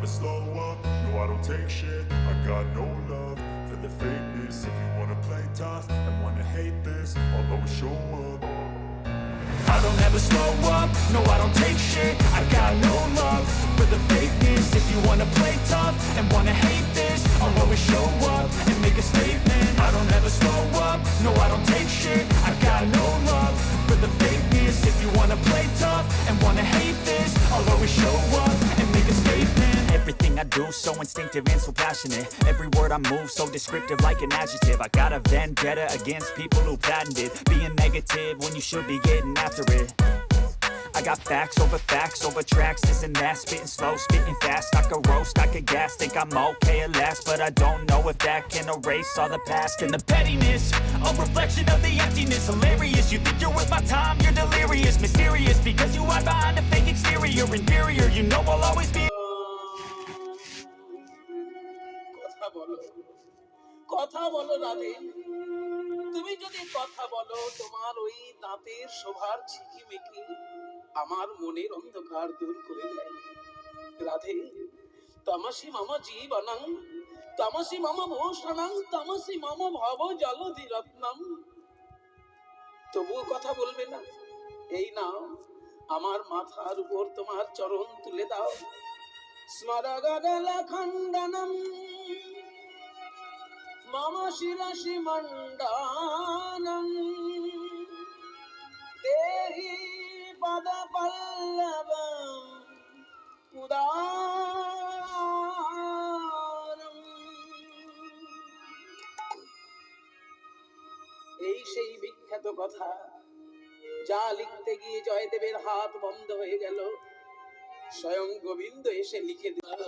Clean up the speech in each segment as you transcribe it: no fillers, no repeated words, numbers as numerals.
slow up, no I don't take shit. I got no love for the fakeness. If you wanna play tough and wanna hate this, I'll always show up. I don't ever slow up, no I don't take shit. I got no love for the fakeness. If you wanna play tough and wanna hate this, I'll always show up and make a statement. I don't ever slow up, no I don't take shit. I got no love for the fakeness. If you wanna play tough and wanna hate this, I'll always show up and make a statement. Everything I do so instinctive and so passionate. Every word I move so descriptive like an adjective. I got a vendetta against people who patented being negative when you should be getting after it. I got facts over tracks, this and that. Spitting slow, spitting fast. I could roast, I could gas. Think I'm okay at last, but I don't know if that can erase all the past. And the pettiness, a reflection of the emptiness. Hilarious, you think you're worth my time, you're delirious. Mysterious, because you hide behind a fake exterior. Inferior, you know I'll always be. কথা বলো রাধে, তুমি যদি কথা বলো তোমার ওই দাঁতের শোভার ঝিকিমিকি আমার মনের অন্ধকার দূর করে দেয়। রাধে, তমসি মম জীবনং, তমসি মম ভূষণং, তমসি মম ভব জলধি রত্নম। তবুও কথা বলবে না? এই নাও, আমার মাথার উপর তোমার চরণ তুলে দাও। স্মরগদল খণ্ডনম মম শিরসি মণ্ডানম দেহি পদ পল্লবম উদারম। এই সেই বিখ্যাত কথা যা লিখতে গিয়ে জয়দেবের হাত বন্ধ হয়ে গেল। স্বয়ং গোবিন্দ এসে লিখে দিল।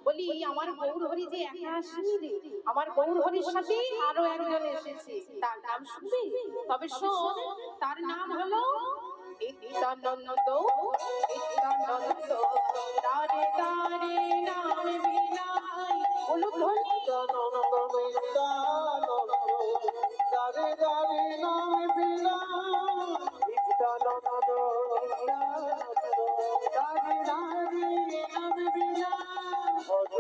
বলি আমার গৌর হরি যে একা আসেনি রে, আমার গৌর হরির সাথে আরো একজন এসেছে, তার নাম শুনবি? তবে শোন, তার নাম হলো নিত্যানন্দ। নিত্যানন্দ তারে তারে নাম বিলাই, বলো নিত্যানন্দ নিত্যানন্দ তারে তারে নাম বিলাই, নিত্যানন্দ তারে তারে নাম বিলাই। ভজ